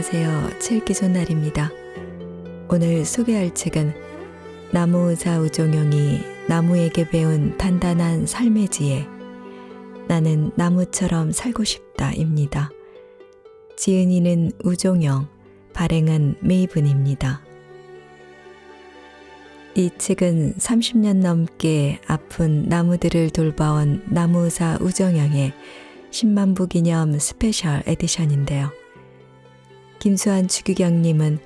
안녕하세요. 책 읽기 좋은 날입니다. 오늘 소개할 책은 나무의사 우종용이 나무에게 배운 단단한 삶의 지혜, 나는 나무처럼 살고 싶다입니다. 지은이는 우종용, 발행은 메이븐입니다. 이 책은 30년 넘게 아픈 나무들을 돌봐온 나무의사 우종용의 10만 부 기념 스페셜 에디션인데요. 김수환 추규경님은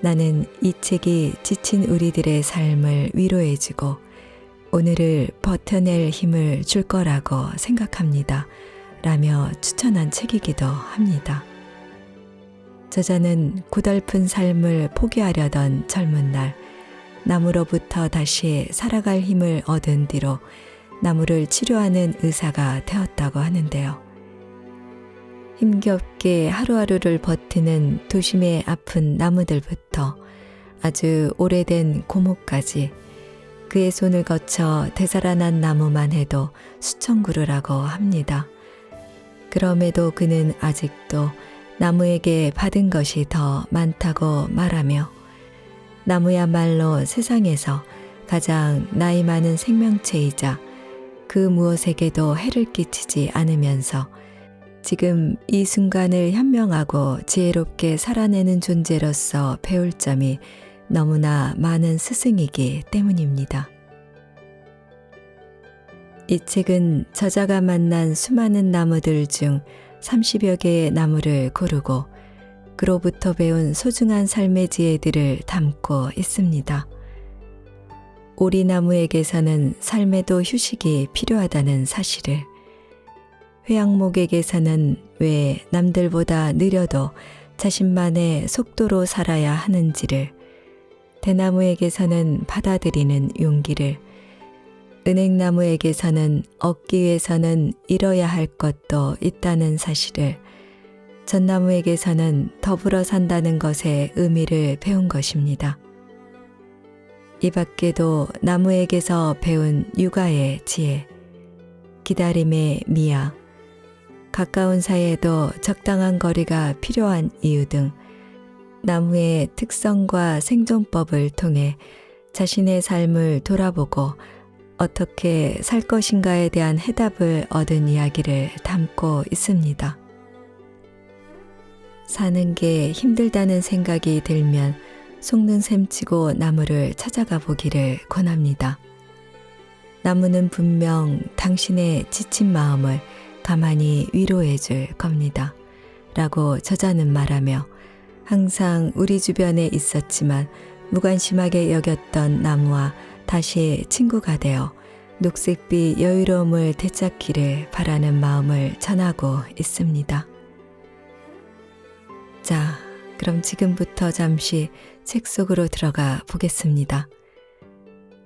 나는 이 책이 지친 우리들의 삶을 위로해주고 오늘을 버텨낼 힘을 줄 거라고 생각합니다. 라며 추천한 책이기도 합니다. 저자는 고달픈 삶을 포기하려던 젊은 날, 나무로부터 다시 살아갈 힘을 얻은 뒤로 나무를 치료하는 의사가 되었다고 하는데요. 힘겹게 하루하루를 버티는 도심의 아픈 나무들부터 아주 오래된 고목까지 그의 손을 거쳐 되살아난 나무만 해도 수천 그루라고 합니다. 그럼에도 그는 아직도 나무에게 받은 것이 더 많다고 말하며 나무야말로 세상에서 가장 나이 많은 생명체이자 그 무엇에게도 해를 끼치지 않으면서 지금 이 순간을 현명하고 지혜롭게 살아내는 존재로서 배울 점이 너무나 많은 스승이기 때문입니다. 이 책은 저자가 만난 수많은 나무들 중 30여 개의 나무를 고르고 그로부터 배운 소중한 삶의 지혜들을 담고 있습니다. 오리나무에게서는 삶에도 휴식이 필요하다는 사실을, 회양목에게서는 왜 남들보다 느려도 자신만의 속도로 살아야 하는지를, 대나무에게서는 받아들이는 용기를, 은행나무에게서는 얻기 위해서는 잃어야 할 것도 있다는 사실을, 전나무에게서는 더불어 산다는 것의 의미를 배운 것입니다. 이 밖에도 나무에게서 배운 육아의 지혜, 기다림의 미학, 가까운 사이에도 적당한 거리가 필요한 이유 등 나무의 특성과 생존법을 통해 자신의 삶을 돌아보고 어떻게 살 것인가에 대한 해답을 얻은 이야기를 담고 있습니다. 사는 게 힘들다는 생각이 들면 속는 셈치고 나무를 찾아가 보기를 권합니다. 나무는 분명 당신의 지친 마음을 가만히 위로해 줄 겁니다. 라고 저자는 말하며 항상 우리 주변에 있었지만 무관심하게 여겼던 나무와 다시 친구가 되어 녹색빛 여유로움을 되찾기를 바라는 마음을 전하고 있습니다. 자, 그럼 지금부터 잠시 책 속으로 들어가 보겠습니다.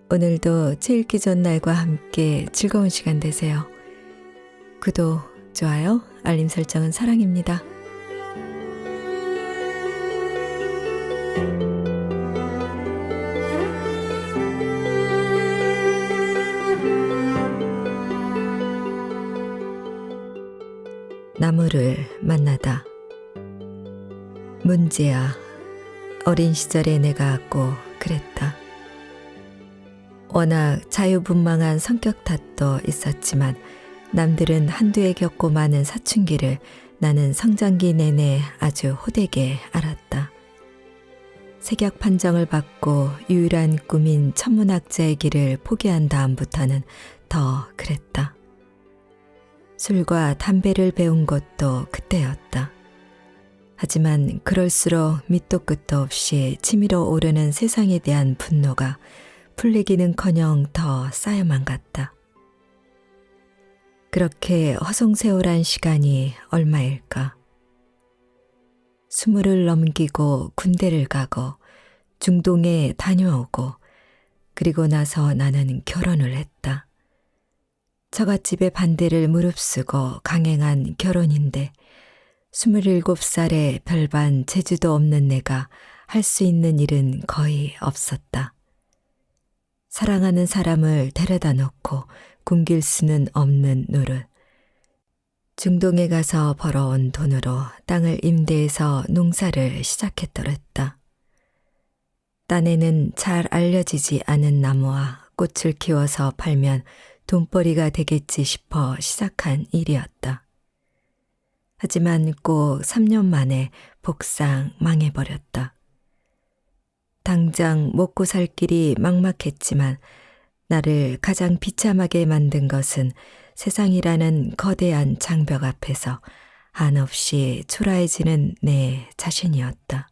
오늘도 책 읽기 좋은 날과 함께 즐거운 시간 되세요. 구독, 좋아요, 알림 설정은 사랑입니다. 나무를 만나다. 문제야, 어린 시절에 내가 꼭 그랬다. 워낙 자유분방한 성격 탓도 있었지만 남들은 한두해 겪고 마는 사춘기를 나는 성장기 내내 아주 호되게 알았다. 색약 판정을 받고 유일한 꿈인 천문학자의 길을 포기한 다음부터는 더 그랬다. 술과 담배를 배운 것도 그때였다. 하지만 그럴수록 밑도 끝도 없이 치밀어 오르는 세상에 대한 분노가 풀리기는커녕 더 쌓여만 갔다. 그렇게 허송세월한 시간이 얼마일까? 20을 넘기고 군대를 가고 중동에 다녀오고 그리고 나서 나는 결혼을 했다. 처갓집의 반대를 무릅쓰고 강행한 결혼인데 27살에 별반 재주도 없는 내가 할 수 있는 일은 거의 없었다. 사랑하는 사람을 데려다 놓고 굶길 수는 없는 노릇. 중동에 가서 벌어온 돈으로 땅을 임대해서 농사를 시작했더랬다. 딴에는 잘 알려지지 않은 나무와 꽃을 키워서 팔면 돈벌이가 되겠지 싶어 시작한 일이었다. 하지만 꼭 3년 만에 복상 망해버렸다. 당장 먹고 살 길이 막막했지만 나를 가장 비참하게 만든 것은 세상이라는 거대한 장벽 앞에서 한없이 초라해지는 내 자신이었다.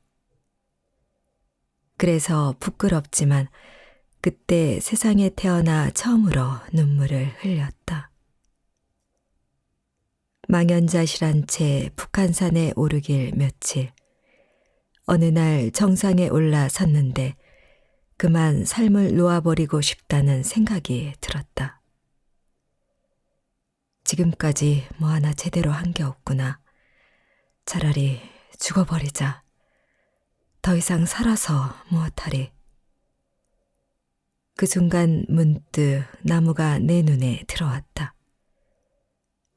그래서 부끄럽지만 그때 세상에 태어나 처음으로 눈물을 흘렸다. 망연자실한 채 북한산에 오르길 며칠. 어느 날 정상에 올라 섰는데 그만 삶을 놓아버리고 싶다는 생각이 들었다. 지금까지 뭐 하나 제대로 한 게 없구나. 차라리 죽어버리자. 더 이상 살아서 무엇하리. 그 순간 문득 나무가 내 눈에 들어왔다.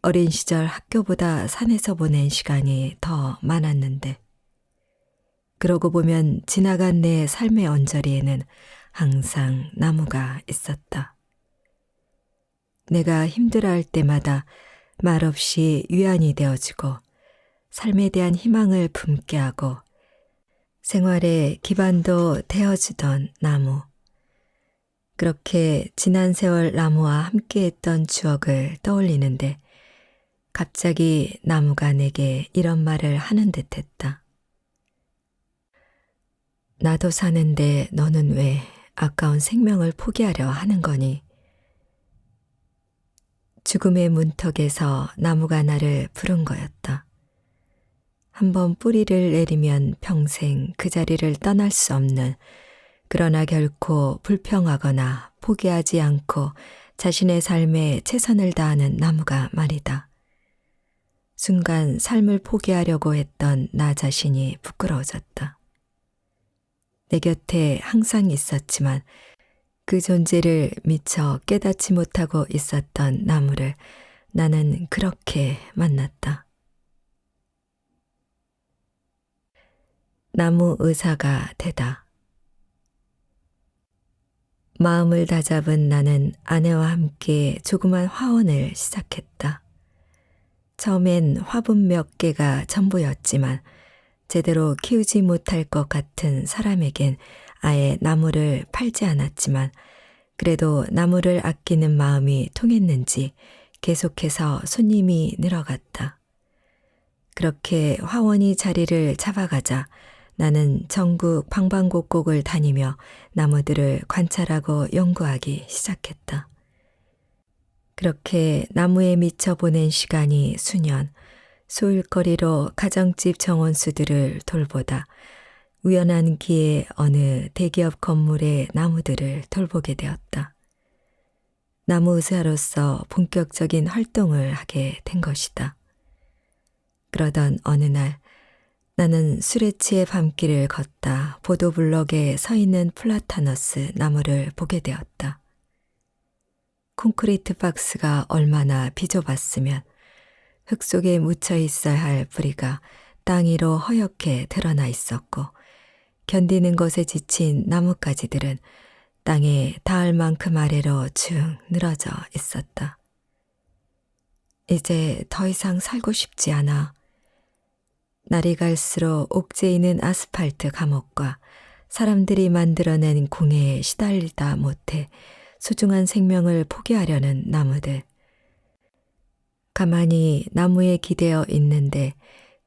어린 시절 학교보다 산에서 보낸 시간이 더 많았는데 그러고 보면 지나간 내 삶의 언저리에는 항상 나무가 있었다. 내가 힘들어할 때마다 말없이 위안이 되어주고 삶에 대한 희망을 품게 하고 생활의 기반도 되어주던 나무. 그렇게 지난 세월 나무와 함께했던 추억을 떠올리는데 갑자기 나무가 내게 이런 말을 하는 듯했다. 나도 사는데 너는 왜 아까운 생명을 포기하려 하는 거니? 죽음의 문턱에서 나무가 나를 부른 거였다. 한번 뿌리를 내리면 평생 그 자리를 떠날 수 없는, 그러나 결코 불평하거나 포기하지 않고 자신의 삶에 최선을 다하는 나무가 말이다. 순간 삶을 포기하려고 했던 나 자신이 부끄러워졌다. 내 곁에 항상 있었지만 그 존재를 미처 깨닫지 못하고 있었던 나무를 나는 그렇게 만났다. 나무 의사가 되다. 마음을 다잡은 나는 아내와 함께 조그만 화원을 시작했다. 처음엔 화분 몇 개가 전부였지만 제대로 키우지 못할 것 같은 사람에겐 아예 나무를 팔지 않았지만 그래도 나무를 아끼는 마음이 통했는지 계속해서 손님이 늘어갔다. 그렇게 화원이 자리를 잡아가자 나는 전국 방방곡곡을 다니며 나무들을 관찰하고 연구하기 시작했다. 그렇게 나무에 미쳐 보낸 시간이 수년, 소일거리로 가정집 정원수들을 돌보다 우연한 기회에 어느 대기업 건물의 나무들을 돌보게 되었다. 나무 의사로서 본격적인 활동을 하게 된 것이다. 그러던 어느 날 나는 술에 취해 밤길을 걷다 보도블럭에 서 있는 플라타너스 나무를 보게 되었다. 콘크리트 박스가 얼마나 비좁았으면 흙 속에 묻혀 있어야 할 뿌리가 땅 위로 허옇게 드러나 있었고 견디는 것에 지친 나뭇가지들은 땅에 닿을 만큼 아래로 쭉 늘어져 있었다. 이제 더 이상 살고 싶지 않아. 날이 갈수록 옥죄이는 아스팔트 감옥과 사람들이 만들어낸 공해에 시달리다 못해 소중한 생명을 포기하려는 나무들. 가만히 나무에 기대어 있는데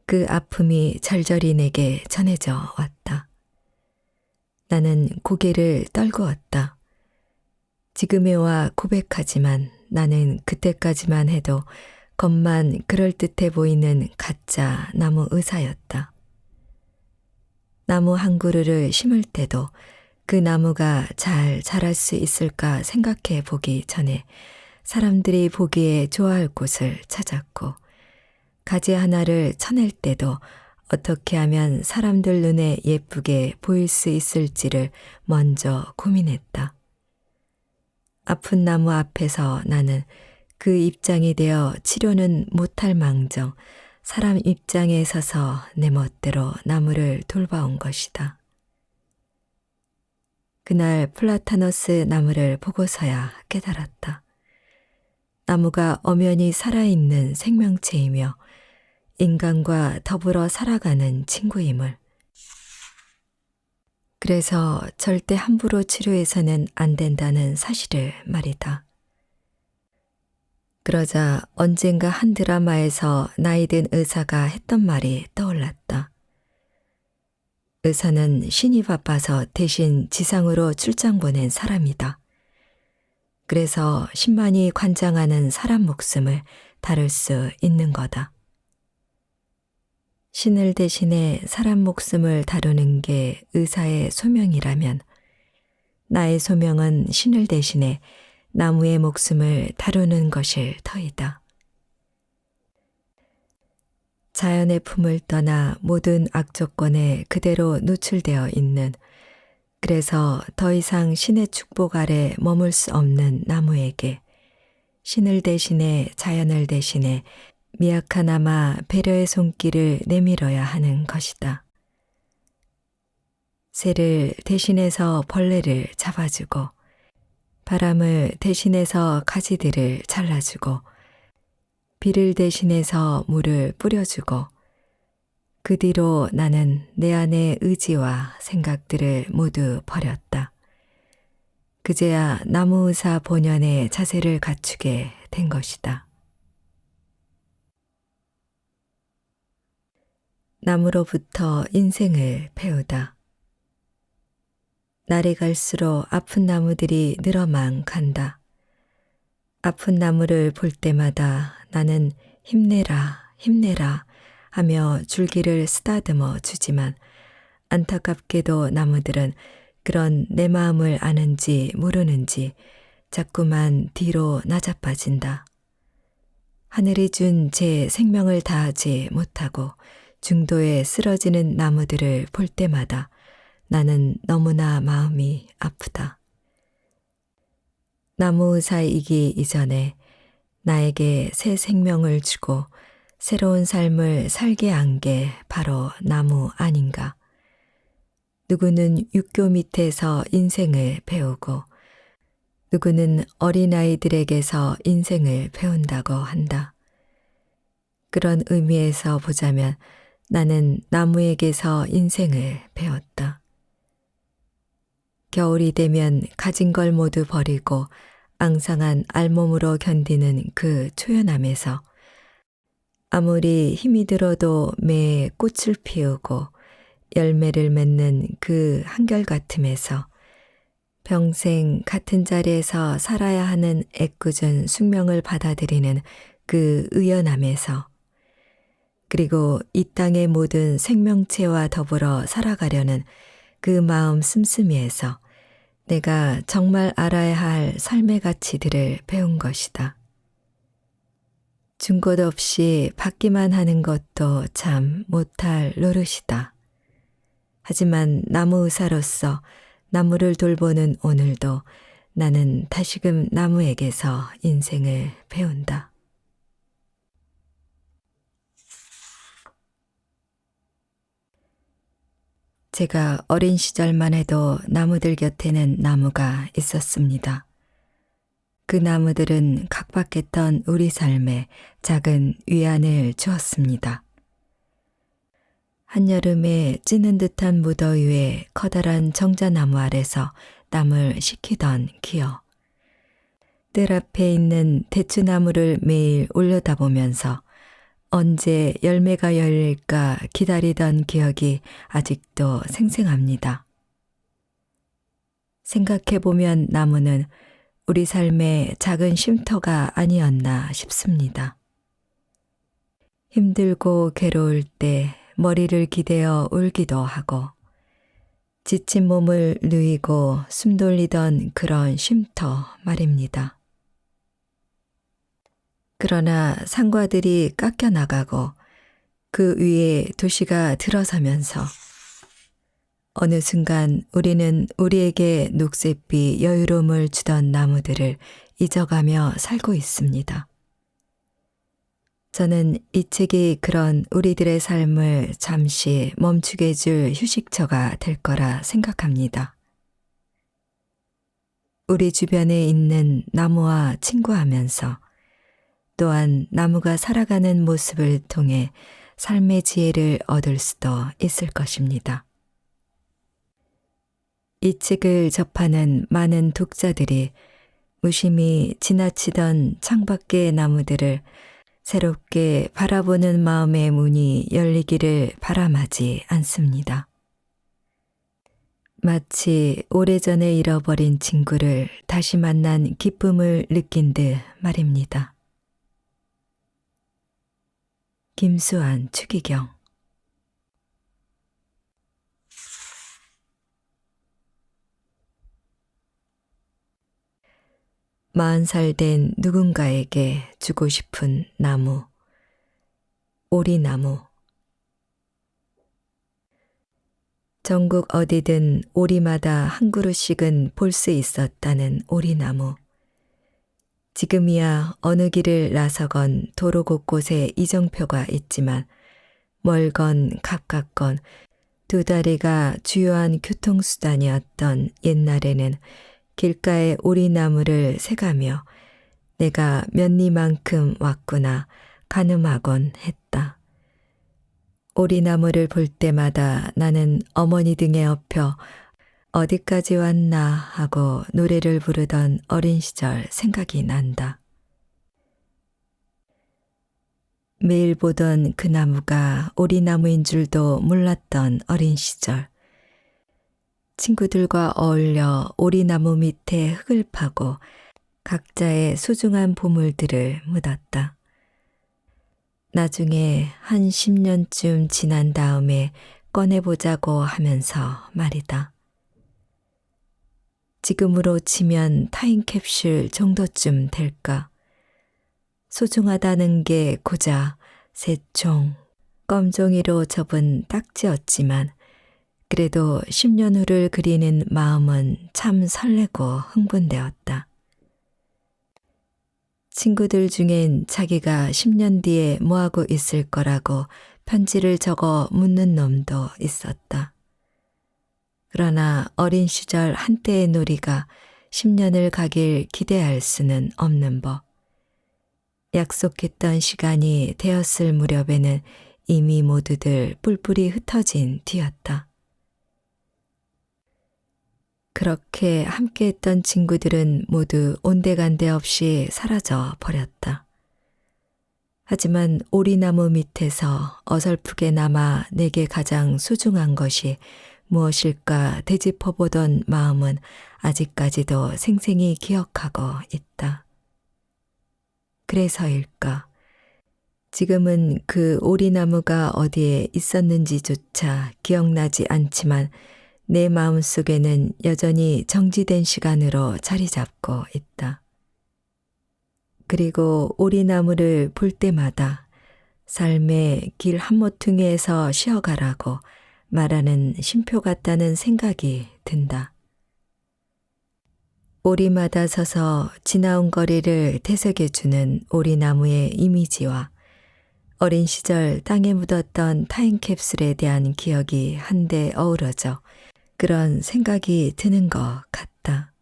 그 아픔이 절절히 내게 전해져 왔다. 나는 고개를 떨구었다. 지금에 와 고백하지만 나는 그때까지만 해도 겉만 그럴듯해 보이는 가짜 나무 의사였다. 나무 한 그루를 심을 때도 그 나무가 잘 자랄 수 있을까 생각해 보기 전에 사람들이 보기에 좋아할 곳을 찾았고 가지 하나를 쳐낼 때도 어떻게 하면 사람들 눈에 예쁘게 보일 수 있을지를 먼저 고민했다. 아픈 나무 앞에서 나는 그 입장이 되어 치료는 못할 망정 사람 입장에 서서 내 멋대로 나무를 돌봐온 것이다. 그날 플라타너스 나무를 보고서야 깨달았다. 나무가 엄연히 살아있는 생명체이며 인간과 더불어 살아가는 친구임을. 그래서 절대 함부로 치료해서는 안 된다는 사실을 말이다. 그러자 언젠가 한 드라마에서 나이든 의사가 했던 말이 떠올랐다. 의사는 신이 바빠서 대신 지상으로 출장 보낸 사람이다. 그래서 신만이 관장하는 사람 목숨을 다룰 수 있는 거다. 신을 대신해 사람 목숨을 다루는 게 의사의 소명이라면 나의 소명은 신을 대신해 나무의 목숨을 다루는 것일 터이다. 자연의 품을 떠나 모든 악조건에 그대로 노출되어 있는, 그래서 더 이상 신의 축복 아래 머물 수 없는 나무에게 신을 대신해 자연을 대신해 미약하나마 배려의 손길을 내밀어야 하는 것이다. 새를 대신해서 벌레를 잡아주고 바람을 대신해서 가지들을 잘라주고 비를 대신해서 물을 뿌려주고 그 뒤로 나는 내 안의 의지와 생각들을 모두 버렸다. 그제야 나무의사 본연의 자세를 갖추게 된 것이다. 나무로부터 인생을 배우다. 날이 갈수록 아픈 나무들이 늘어만 간다. 아픈 나무를 볼 때마다 나는 힘내라, 힘내라 하며 줄기를 쓰다듬어 주지만 안타깝게도 나무들은 그런 내 마음을 아는지 모르는지 자꾸만 뒤로 낮아빠진다. 하늘이 준 제 생명을 다하지 못하고 중도에 쓰러지는 나무들을 볼 때마다 나는 너무나 마음이 아프다. 나무의사이기 이전에 나에게 새 생명을 주고 새로운 삶을 살게 한 게 바로 나무 아닌가. 누구는 육교 밑에서 인생을 배우고 누구는 어린아이들에게서 인생을 배운다고 한다. 그런 의미에서 보자면 나는 나무에게서 인생을 배웠다. 겨울이 되면 가진 걸 모두 버리고 앙상한 알몸으로 견디는 그 초연함에서 아무리 힘이 들어도 매에 꽃을 피우고 열매를 맺는 그 한결같음에서 평생 같은 자리에서 살아야 하는 애꿎은 숙명을 받아들이는 그 의연함에서 그리고 이 땅의 모든 생명체와 더불어 살아가려는 그 마음 씀씀이에서 내가 정말 알아야 할 삶의 가치들을 배운 것이다. 준 것 없이 받기만 하는 것도 참 못할 노릇이다. 하지만 나무의사로서 나무를 돌보는 오늘도 나는 다시금 나무에게서 인생을 배운다. 제가 어린 시절만 해도 나무들 곁에는 나무가 있었습니다. 그 나무들은 각박했던 우리 삶에 작은 위안을 주었습니다. 한여름에 찌는 듯한 무더위에 커다란 정자나무 아래서 땀을 식히던 기억. 뜰 앞에 있는 대추나무를 매일 올려다보면서 언제 열매가 열릴까 기다리던 기억이 아직도 생생합니다. 생각해보면 나무는 우리 삶의 작은 쉼터가 아니었나 싶습니다. 힘들고 괴로울 때 머리를 기대어 울기도 하고 지친 몸을 누이고 숨 돌리던 그런 쉼터 말입니다. 그러나 상과들이 깎여나가고 그 위에 도시가 들어서면서 어느 순간 우리는 우리에게 녹색빛 여유로움을 주던 나무들을 잊어가며 살고 있습니다. 저는 이 책이 그런 우리들의 삶을 잠시 멈추게 해줄 휴식처가 될 거라 생각합니다. 우리 주변에 있는 나무와 친구하면서 또한 나무가 살아가는 모습을 통해 삶의 지혜를 얻을 수도 있을 것입니다. 이 책을 접하는 많은 독자들이 무심히 지나치던 창밖의 나무들을 새롭게 바라보는 마음의 문이 열리기를 바람하지 않습니다. 마치 오래전에 잃어버린 친구를 다시 만난 기쁨을 느낀 듯 말입니다. 김수환 추기경. 40살 된 누군가에게 주고 싶은 나무. 오리나무. 전국 어디든 오리마다 한 그루씩은 볼 수 있었다는 오리나무. 지금이야 어느 길을 나서건 도로 곳곳에 이정표가 있지만 멀건 가깝건 두 다리가 주요한 교통수단이었던 옛날에는 길가의 오리나무를 새가며 내가 몇리만큼 왔구나 가늠하곤 했다. 오리나무를 볼 때마다 나는 어머니 등에 엎여 어디까지 왔나 하고 노래를 부르던 어린 시절 생각이 난다. 매일 보던 그 나무가 오리나무인 줄도 몰랐던 어린 시절. 친구들과 어울려 오리나무 밑에 흙을 파고 각자의 소중한 보물들을 묻었다. 나중에 한 10년쯤 지난 다음에 꺼내보자고 하면서 말이다. 지금으로 치면 타임캡슐 정도쯤 될까? 소중하다는 게 고작 새총, 검종이로 접은 딱지였지만 그래도 10년 후를 그리는 마음은 참 설레고 흥분되었다. 친구들 중엔 자기가 10년 뒤에 뭐하고 있을 거라고 편지를 적어 묻는 놈도 있었다. 그러나 어린 시절 한때의 놀이가 10년을 가길 기대할 수는 없는 법. 약속했던 시간이 되었을 무렵에는 이미 모두들 뿔뿔이 흩어진 뒤였다. 그렇게 함께했던 친구들은 모두 온데간데 없이 사라져 버렸다. 하지만 오리나무 밑에서 어설프게 남아 내게 가장 소중한 것이 무엇일까 되짚어보던 마음은 아직까지도 생생히 기억하고 있다. 그래서일까? 지금은 그 오리나무가 어디에 있었는지조차 기억나지 않지만 내 마음속에는 여전히 정지된 시간으로 자리 잡고 있다. 그리고 오리나무를 볼 때마다 삶의 길 한모퉁이에서 쉬어가라고 말하는 쉼표 같다는 생각이 든다. 오리마다 서서 지나온 거리를 되새겨주는 오리나무의 이미지와 어린 시절 땅에 묻었던 타임캡슐에 대한 기억이 한데 어우러져 그런 생각이 드는 것 같다.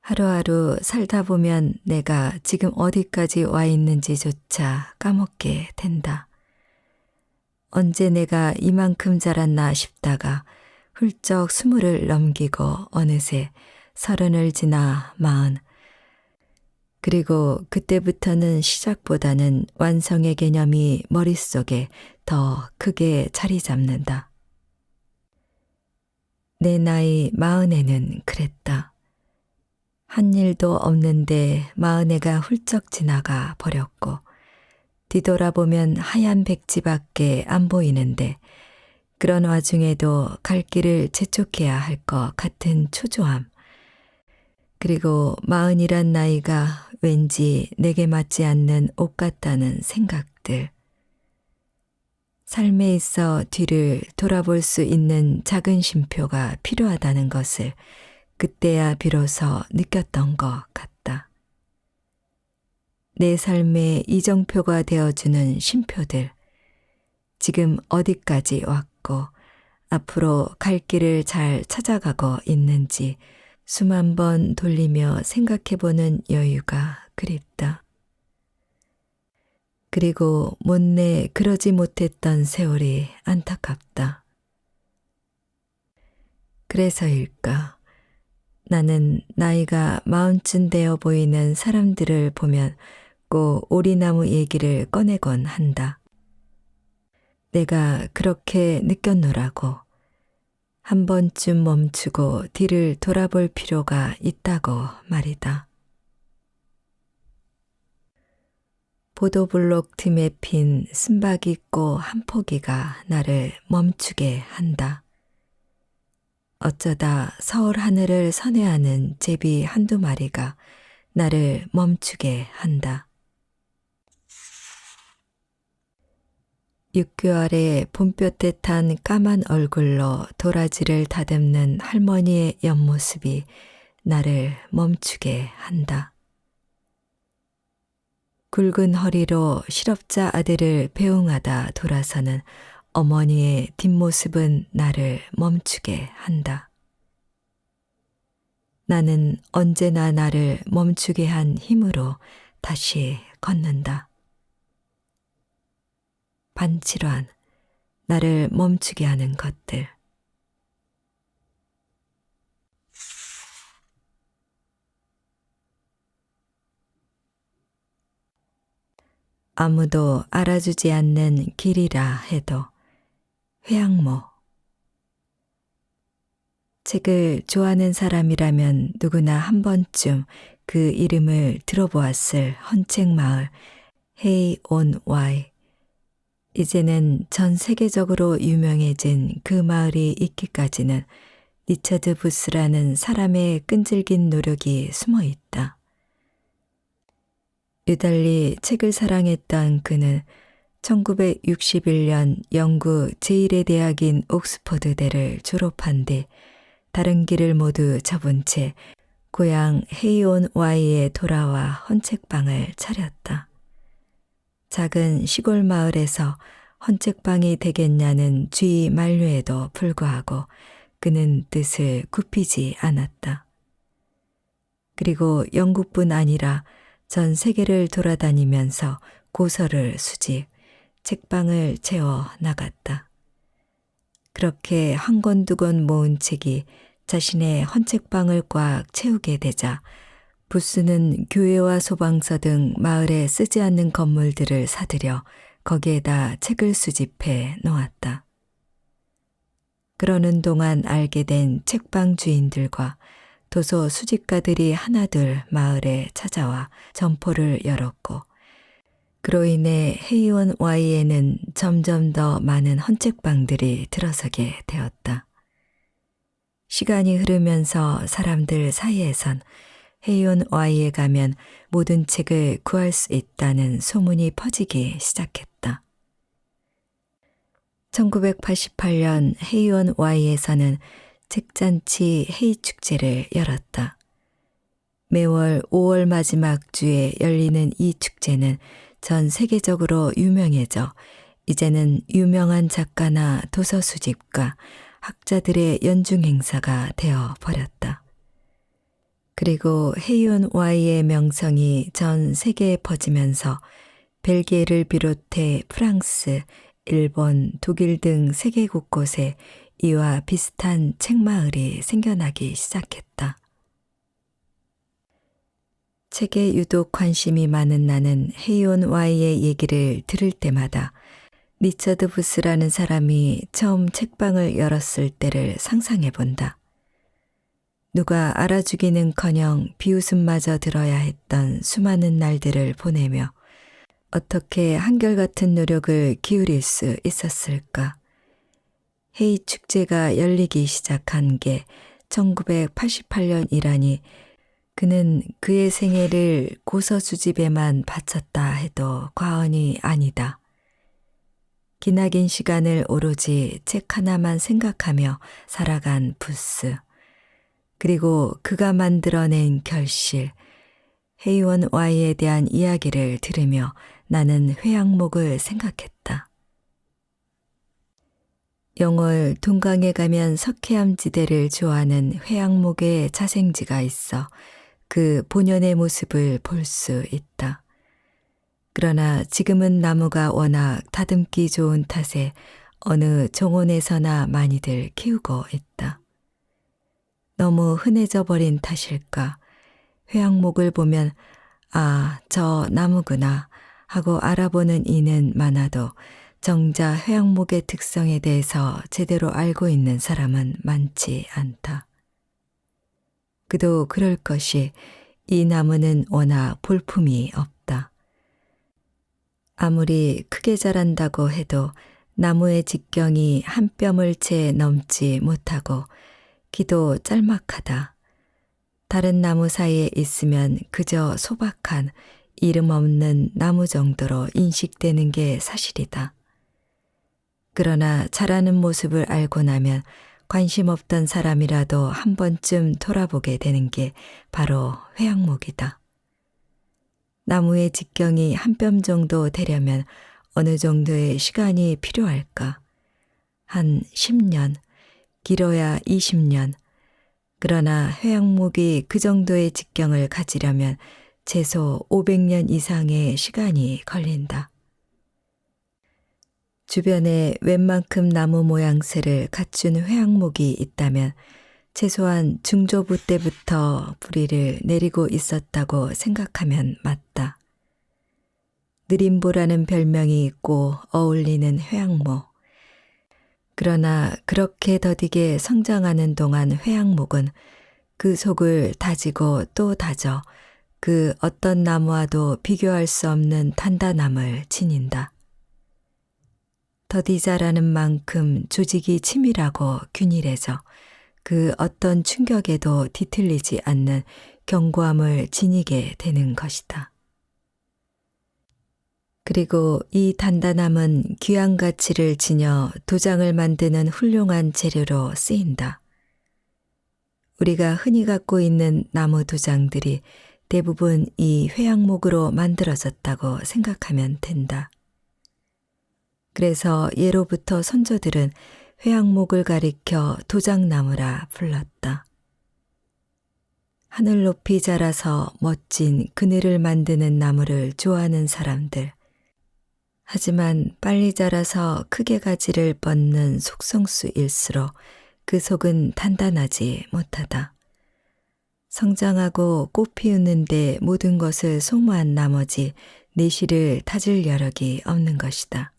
하루하루 살다 보면 내가 지금 어디까지 와 있는지조차 까먹게 된다. 언제 내가 이만큼 자랐나 싶다가 훌쩍 20을 넘기고 어느새 30을 지나 40. 그리고 그때부터는 시작보다는 완성의 개념이 머릿속에 더 크게 자리 잡는다. 내 나이 40에는 그랬다. 한 일도 없는데 40해가 훌쩍 지나가 버렸고 뒤돌아보면 하얀 백지밖에 안 보이는데 그런 와중에도 갈 길을 재촉해야 할 것 같은 초조함. 그리고 40이란 나이가 왠지 내게 맞지 않는 옷 같다는 생각들. 삶에 있어 뒤를 돌아볼 수 있는 작은 쉼표가 필요하다는 것을 그때야 비로소 느꼈던 것 같다. 내 삶의 이정표가 되어주는 쉼표들, 지금 어디까지 왔고 앞으로 갈 길을 잘 찾아가고 있는지 수만 번 돌리며 생각해보는 여유가 그립다. 그리고 못내 그러지 못했던 세월이 안타깝다. 그래서일까? 나는 나이가 40쯤 되어 보이는 사람들을 보면 꼭 오리나무 얘기를 꺼내곤 한다. 내가 그렇게 느꼈노라고. 한 번쯤 멈추고 뒤를 돌아볼 필요가 있다고 말이다. 보도블록 틈에 핀 쓴바귀꽃 한 포기가 나를 멈추게 한다. 어쩌다 서울 하늘을 선회하는 제비 한두 마리가 나를 멈추게 한다. 6개월의 봄볕에 탄 까만 얼굴로 도라지를 다듬는 할머니의 옆모습이 나를 멈추게 한다. 굵은 허리로 실업자 아들을 배웅하다 돌아서는 어머니의 뒷모습은 나를 멈추게 한다. 나는 언제나 나를 멈추게 한 힘으로 다시 걷는다. 반칠환, 나를 멈추게 하는 것들. 아무도 알아주지 않는 길이라 해도 회양모. 책을 좋아하는 사람이라면 누구나 한 번쯤 그 이름을 들어보았을 헌책마을 헤이 온 와이. 이제는 전 세계적으로 유명해진 그 마을이 있기까지는 리처드 부스라는 사람의 끈질긴 노력이 숨어 있다. 유달리 책을 사랑했던 그는 1961년 영국 제1의 대학인 옥스퍼드대를 졸업한 뒤 다른 길을 모두 접은 채 고향 헤이온 와이에 돌아와 헌책방을 차렸다. 작은 시골 마을에서 헌책방이 되겠냐는 주의 만류에도 불구하고 그는 뜻을 굽히지 않았다. 그리고 영국뿐 아니라 전 세계를 돌아다니면서 고서를 수집, 책방을 채워 나갔다. 그렇게 한 권 두 권 모은 책이 자신의 헌책방을 꽉 채우게 되자 부스는 교회와 소방서 등 마을에 쓰지 않는 건물들을 사들여 거기에다 책을 수집해 놓았다. 그러는 동안 알게 된 책방 주인들과 도서 수집가들이 하나둘 마을에 찾아와 점포를 열었고 그로 인해 헤이온 와이에는 점점 더 많은 헌책방들이 들어서게 되었다. 시간이 흐르면서 사람들 사이에선 헤이온 와이에 가면 모든 책을 구할 수 있다는 소문이 퍼지기 시작했다. 1988년 헤이온 와이에서는 책잔치 헤이축제를 열었다. 매월 5월 마지막 주에 열리는 이 축제는 전 세계적으로 유명해져 이제는 유명한 작가나 도서 수집가, 학자들의 연중 행사가 되어 버렸다. 그리고 헤이온 와이의 명성이 전 세계에 퍼지면서 벨기에를 비롯해 프랑스, 일본, 독일 등 세계 곳곳에 이와 비슷한 책마을이 생겨나기 시작했다. 책에 유독 관심이 많은 나는 헤이온 와이의 얘기를 들을 때마다 리처드 부스라는 사람이 처음 책방을 열었을 때를 상상해 본다. 누가 알아주기는커녕 비웃음마저 들어야 했던 수많은 날들을 보내며 어떻게 한결같은 노력을 기울일 수 있었을까? 헤이 축제가 열리기 시작한 게 1988년이라니 그는 그의 생애를 고서 수집에만 바쳤다 해도 과언이 아니다. 기나긴 시간을 오로지 책 하나만 생각하며 살아간 부스. 그리고 그가 만들어낸 결실, 헤이원 Y에 대한 이야기를 들으며 나는 회양목을 생각했다. 영월 동강에 가면 석회암 지대를 좋아하는 회양목의 자생지가 있어 그 본연의 모습을 볼 수 있다. 그러나 지금은 나무가 워낙 다듬기 좋은 탓에 어느 정원에서나 많이들 키우고 있다. 너무 흔해져 버린 탓일까? 회양목을 보면 아, 저 나무구나 하고 알아보는 이는 많아도 정작 회양목의 특성에 대해서 제대로 알고 있는 사람은 많지 않다. 그도 그럴 것이 이 나무는 워낙 볼품이 없다. 아무리 크게 자란다고 해도 나무의 직경이 한 뼘을 채 넘지 못하고 키도 짤막하다. 다른 나무 사이에 있으면 그저 소박한 이름 없는 나무 정도로 인식되는 게 사실이다. 그러나 자라는 모습을 알고 나면 관심 없던 사람이라도 한 번쯤 돌아보게 되는 게 바로 회양목이다. 나무의 직경이 한 뼘 정도 되려면 어느 정도의 시간이 필요할까? 한 10년, 길어야 20년. 그러나 회양목이 그 정도의 직경을 가지려면 최소 500년 이상의 시간이 걸린다. 주변에 웬만큼 나무 모양새를 갖춘 회양목이 있다면 최소한 중조부 때부터 뿌리를 내리고 있었다고 생각하면 맞다. 느림보라는 별명이 있고 어울리는 회양목. 그러나 그렇게 더디게 성장하는 동안 회양목은 그 속을 다지고 또 다져 그 어떤 나무와도 비교할 수 없는 단단함을 지닌다. 더디 자라는 만큼 조직이 치밀하고 균일해져 그 어떤 충격에도 뒤틀리지 않는 견고함을 지니게 되는 것이다. 그리고 이 단단함은 귀한 가치를 지녀 도장을 만드는 훌륭한 재료로 쓰인다. 우리가 흔히 갖고 있는 나무 도장들이 대부분 이 회양목으로 만들어졌다고 생각하면 된다. 그래서 예로부터 선조들은 회양목을 가리켜 도장나무라 불렀다. 하늘 높이 자라서 멋진 그늘을 만드는 나무를 좋아하는 사람들. 하지만 빨리 자라서 크게 가지를 뻗는 속성수일수록 그 속은 단단하지 못하다. 성장하고 꽃 피우는데 모든 것을 소모한 나머지 내실을 다질 여력이 없는 것이다.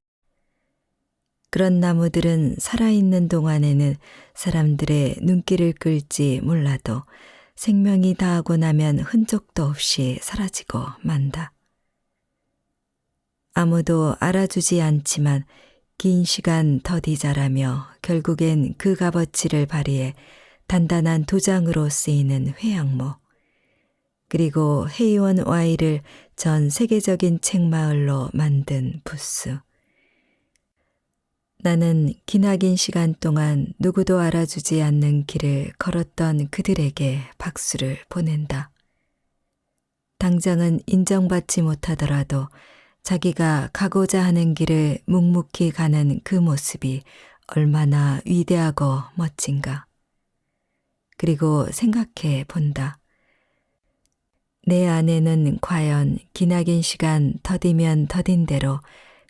그런 나무들은 살아있는 동안에는 사람들의 눈길을 끌지 몰라도 생명이 다하고 나면 흔적도 없이 사라지고 만다. 아무도 알아주지 않지만 긴 시간 더디 자라며 결국엔 그 값어치를 발휘해 단단한 도장으로 쓰이는 회양목, 그리고 헤이원 Y를 전 세계적인 책마을로 만든 부스. 나는 기나긴 시간 동안 누구도 알아주지 않는 길을 걸었던 그들에게 박수를 보낸다. 당장은 인정받지 못하더라도 자기가 가고자 하는 길을 묵묵히 가는 그 모습이 얼마나 위대하고 멋진가. 그리고 생각해 본다. 내 안에는 과연 기나긴 시간 더디면 더딘 대로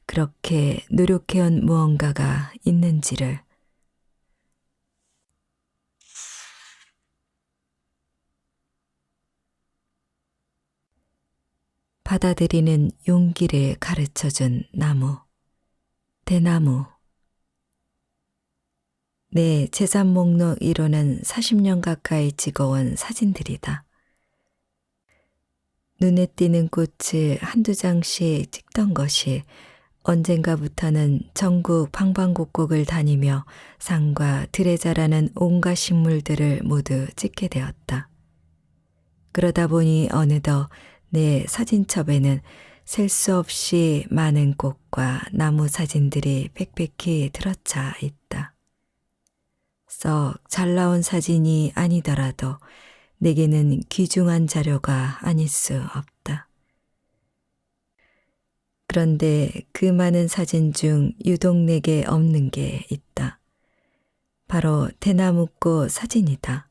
그렇게 노력해온 무언가가 있는지를. 받아들이는 용기를 가르쳐준 나무, 대나무. 내 재산 목록 1호는 40년 가까이 찍어온 사진들이다. 눈에 띄는 꽃을 한두 장씩 찍던 것이 언젠가부터는 전국 방방곡곡을 다니며 산과 들에 자라는 온갖 식물들을 모두 찍게 되었다. 그러다 보니 어느덧 내 사진첩에는 셀 수 없이 많은 꽃과 나무 사진들이 빽빽히 들어차 있다. 썩 잘 나온 사진이 아니더라도 내게는 귀중한 자료가 아닐 수 없다. 그런데 그 많은 사진 중 유독 내게 없는 게 있다. 바로 대나무꽃 사진이다.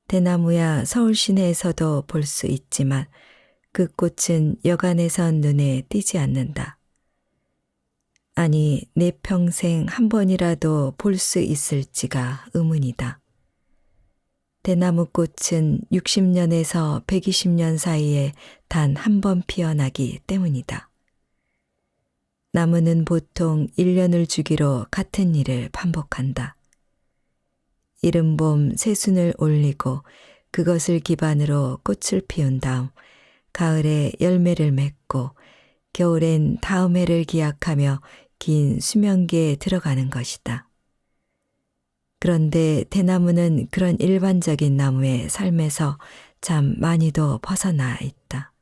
대나무야 서울 시내에서도 볼 수 있지만 그 꽃은 여간에선 눈에 띄지 않는다. 아니, 내 평생 한 번이라도 볼 수 있을지가 의문이다. 대나무꽃은 60년에서 120년 사이에 단 한 번 피어나기 때문이다. 나무는 보통 1년을 주기로 같은 일을 반복한다. 이른 봄 새순을 올리고 그것을 기반으로 꽃을 피운 다음 가을에 열매를 맺고 겨울엔 다음 해를 기약하며 긴 수명기에 들어가는 것이다. 그런데 대나무는 그런 일반적인 나무의 삶에서 참 많이도 벗어나 있다.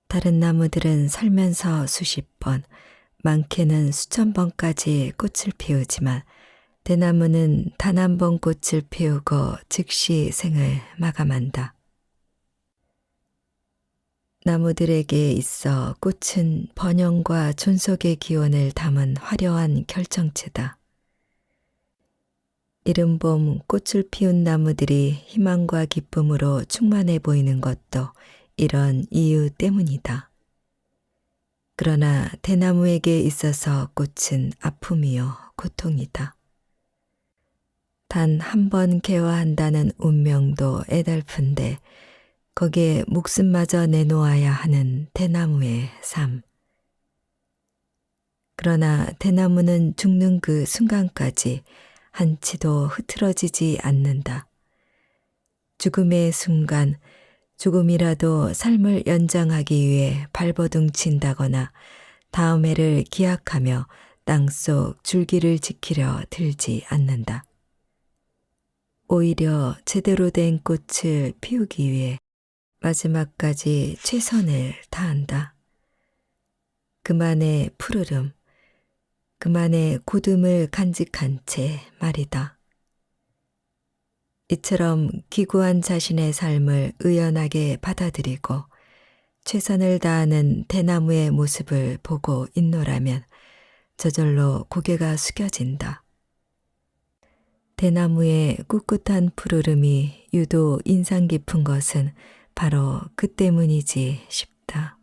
다른 나무들은 살면서 수십 번, 많게는 수천 번까지 꽃을 피우지만 대나무는 단 한 번 꽃을 피우고 즉시 생을 마감한다. 나무들에게 있어 꽃은 번영과 존속의 기원을 담은 화려한 결정체다. 이른 봄 꽃을 피운 나무들이 희망과 기쁨으로 충만해 보이는 것도 이런 이유 때문이다. 그러나 대나무에게 있어서 꽃은 아픔이요 고통이다. 단 한 번 개화한다는 운명도 애달픈데 거기에 목숨마저 내놓아야 하는 대나무의 삶. 그러나 대나무는 죽는 그 순간까지 한치도 흐트러지지 않는다. 죽음의 순간 조금이라도 삶을 연장하기 위해 발버둥 친다거나 다음 해를 기약하며 땅속 줄기를 지키려 들지 않는다. 오히려 제대로 된 꽃을 피우기 위해 마지막까지 최선을 다한다. 그만의 푸르름, 그만의 고듬을 간직한 채 말이다. 이처럼 기구한 자신의 삶을 의연하게 받아들이고 최선을 다하는 대나무의 모습을 보고 있노라면 저절로 고개가 숙여진다. 대나무의 꿋꿋한 푸르름이 유독 인상 깊은 것은 바로 그 때문이지 싶다.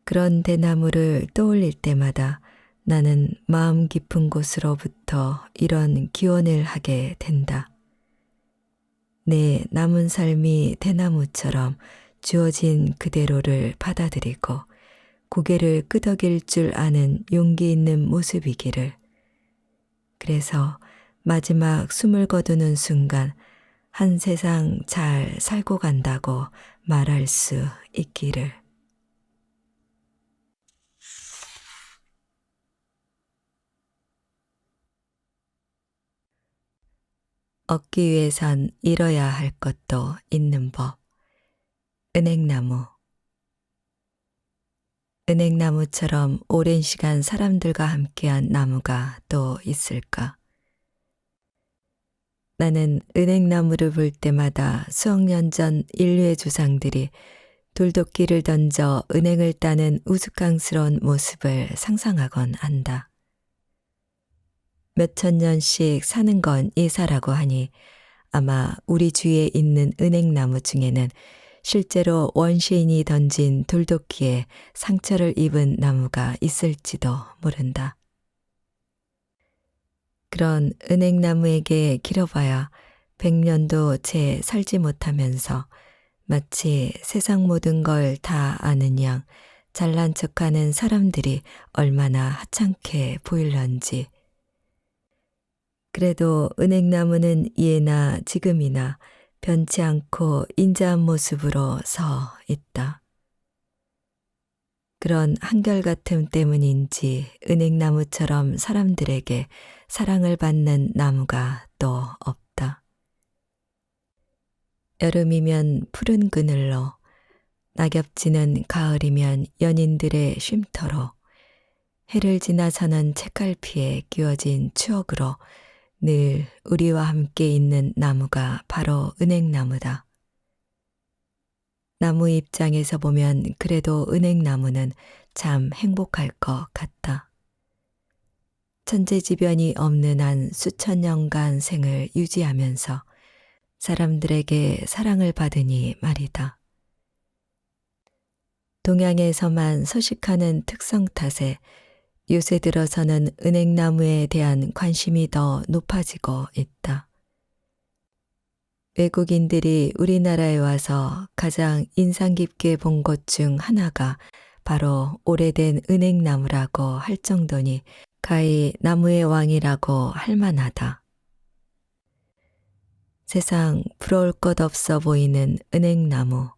그런 대나무를 떠올릴 때마다 나는 마음 깊은 곳으로부터 이런 기원을 하게 된다. 내 남은 삶이 대나무처럼 주어진 그대로를 받아들이고 고개를 끄덕일 줄 아는 용기 있는 모습이기를. 그래서 마지막 숨을 거두는 순간 한 세상 잘 살고 간다고 말할 수 있기를. 얻기 위해선 잃어야 할 것도 있는 법. 은행나무. 은행나무처럼 오랜 시간 사람들과 함께한 나무가 또 있을까? 나는 은행나무를 볼 때마다 수억 년 전 인류의 조상들이 돌도끼를 던져 은행을 따는 우스꽝스러운 모습을 상상하곤 한다. 몇천 년씩 사는 건 예사라고 하니 아마 우리 주위에 있는 은행나무 중에는 실제로 원시인이 던진 돌도끼에 상처를 입은 나무가 있을지도 모른다. 그런 은행나무에게 길어봐야 100년도 채 살지 못하면서 마치 세상 모든 걸 다 아는 양 잘난 척하는 사람들이 얼마나 하찮게 보일런지. 그래도 은행나무는 예나 지금이나 변치 않고 인자한 모습으로 서 있다. 그런 한결같음 때문인지 은행나무처럼 사람들에게 사랑을 받는 나무가 또 없다. 여름이면 푸른 그늘로, 낙엽지는 가을이면 연인들의 쉼터로, 해를 지나서는 책갈피에 끼워진 추억으로 늘 우리와 함께 있는 나무가 바로 은행나무다. 나무 입장에서 보면 그래도 은행나무는 참 행복할 것 같다. 천재지변이 없는 한 수천 년간 생을 유지하면서 사람들에게 사랑을 받으니 말이다. 동양에서만 서식하는 특성 탓에 요새 들어서는 은행나무에 대한 관심이 더 높아지고 있다. 외국인들이 우리나라에 와서 가장 인상 깊게 본 것 중 하나가 바로 오래된 은행나무라고 할 정도니 가히 나무의 왕이라고 할 만하다. 세상 부러울 것 없어 보이는 은행나무.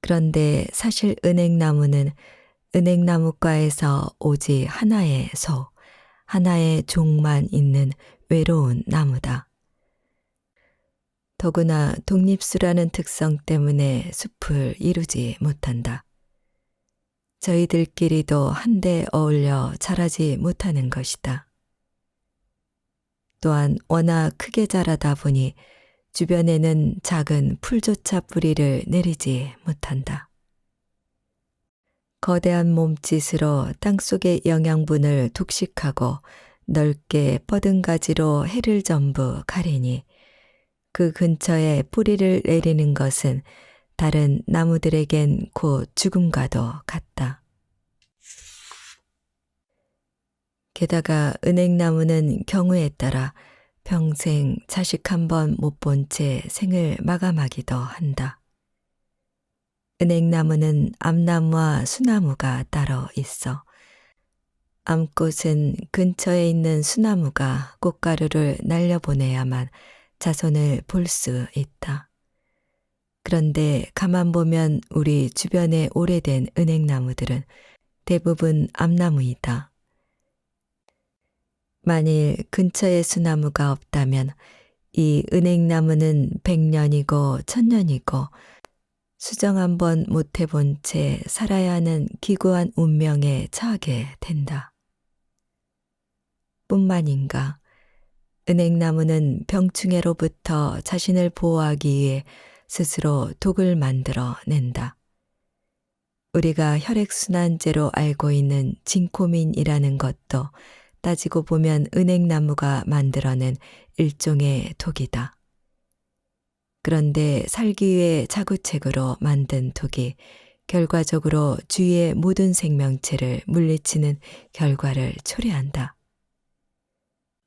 그런데 사실 은행나무는 은행나무과에서 오직 하나의 소, 하나의 종만 있는 외로운 나무다. 더구나 독립수라는 특성 때문에 숲을 이루지 못한다. 저희들끼리도 한데 어울려 자라지 못하는 것이다. 또한 워낙 크게 자라다 보니 주변에는 작은 풀조차 뿌리를 내리지 못한다. 거대한 몸짓으로 땅속의 영양분을 독식하고 넓게 뻗은 가지로 해를 전부 가리니 그 근처에 뿌리를 내리는 것은 다른 나무들에겐 곧 죽음과도 같다. 게다가 은행나무는 경우에 따라 평생 자식 한 번 못 본 채 생을 마감하기도 한다. 은행나무는 암나무와 수나무가 따로 있어 암꽃은 근처에 있는 수나무가 꽃가루를 날려보내야만 자손을 볼 수 있다. 그런데 가만 보면 우리 주변의 오래된 은행나무들은 대부분 암나무이다. 만일 근처에 수나무가 없다면 이 은행나무는 100년이고 1000년이고 수정 한번 못 해본 채 살아야 하는 기구한 운명에 처하게 된다. 뿐만인가 은행나무는 병충해로부터 자신을 보호하기 위해 스스로 독을 만들어 낸다. 우리가 혈액순환제로 알고 있는 진코민이라는 것도 따지고 보면 은행나무가 만들어낸 일종의 독이다. 그런데 살기 위해 자구책으로 만든 독이 결과적으로 주위의 모든 생명체를 물리치는 결과를 초래한다.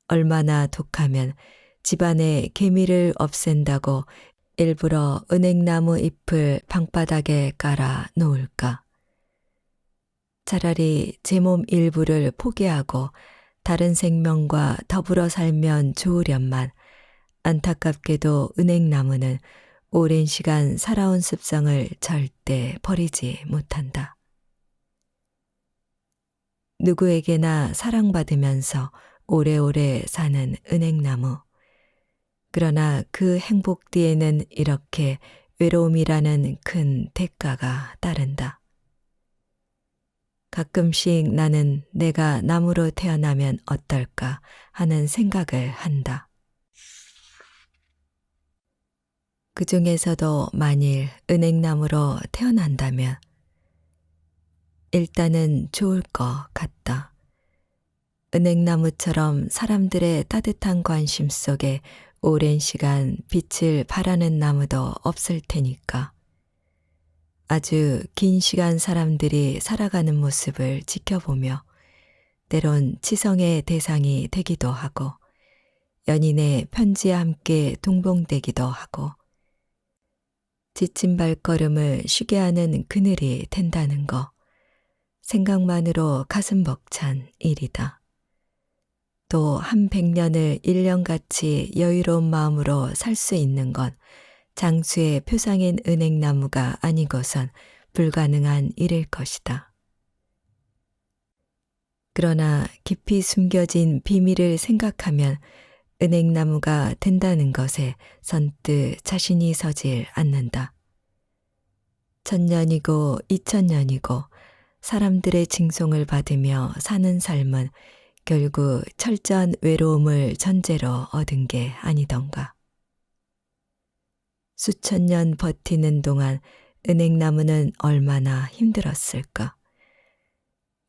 얼마나 독하면 집안의 개미를 없앤다고 일부러 은행나무 잎을 방바닥에 깔아 놓을까? 차라리 제 몸 일부를 포기하고 다른 생명과 더불어 살면 좋으련만 안타깝게도 은행나무는 오랜 시간 살아온 습성을 절대 버리지 못한다. 누구에게나 사랑받으면서 오래오래 사는 은행나무. 그러나 그 행복 뒤에는 이렇게 외로움이라는 큰 대가가 따른다. 가끔씩 나는 내가 나무로 태어나면 어떨까 하는 생각을 한다. 그 중에서도 만일 은행나무로 태어난다면 일단은 좋을 것 같다. 은행나무처럼 사람들의 따뜻한 관심 속에 오랜 시간 빛을 발하는 나무도 없을 테니까. 아주 긴 시간 사람들이 살아가는 모습을 지켜보며 때론 치성의 대상이 되기도 하고 연인의 편지와 함께 동봉되기도 하고 지친 발걸음을 쉬게 하는 그늘이 된다는 거 생각만으로 가슴 벅찬 일이다. 또 한 100년을 1년같이 여유로운 마음으로 살 수 있는 건 장수의 표상인 은행나무가 아니고선 불가능한 일일 것이다. 그러나 깊이 숨겨진 비밀을 생각하면 은행나무가 된다는 것에 선뜻 자신이 서질 않는다. 1000년이고 2000년이고 사람들의 징송을 받으며 사는 삶은 결국 철저한 외로움을 전제로 얻은 게 아니던가. 수천 년 버티는 동안 은행나무는 얼마나 힘들었을까.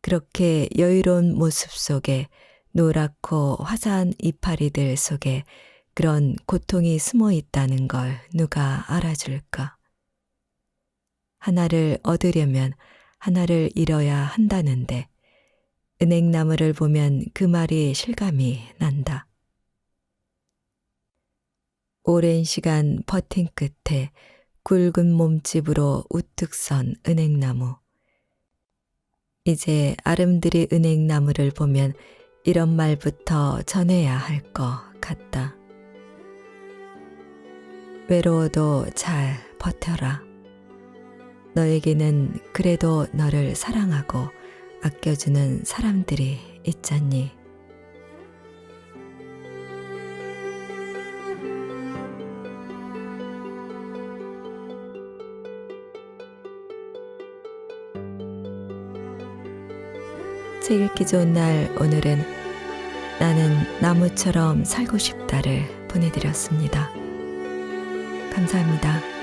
그렇게 여유로운 모습 속에 노랗고 화사한 이파리들 속에 그런 고통이 숨어 있다는 걸 누가 알아줄까. 하나를 얻으려면 하나를 잃어야 한다는데 은행나무를 보면 그 말이 실감이 난다. 오랜 시간 버틴 끝에 굵은 몸집으로 우뚝 선 은행나무. 이제 아름드리 은행나무를 보면 이런 말부터 전해야 할 것 같다. 외로워도 잘 버텨라. 너에게는 그래도 너를 사랑하고 아껴주는 사람들이 있잖니. 책 읽기 좋은 날 오늘은 나는 나무처럼 살고 싶다를 보내드렸습니다. 감사합니다.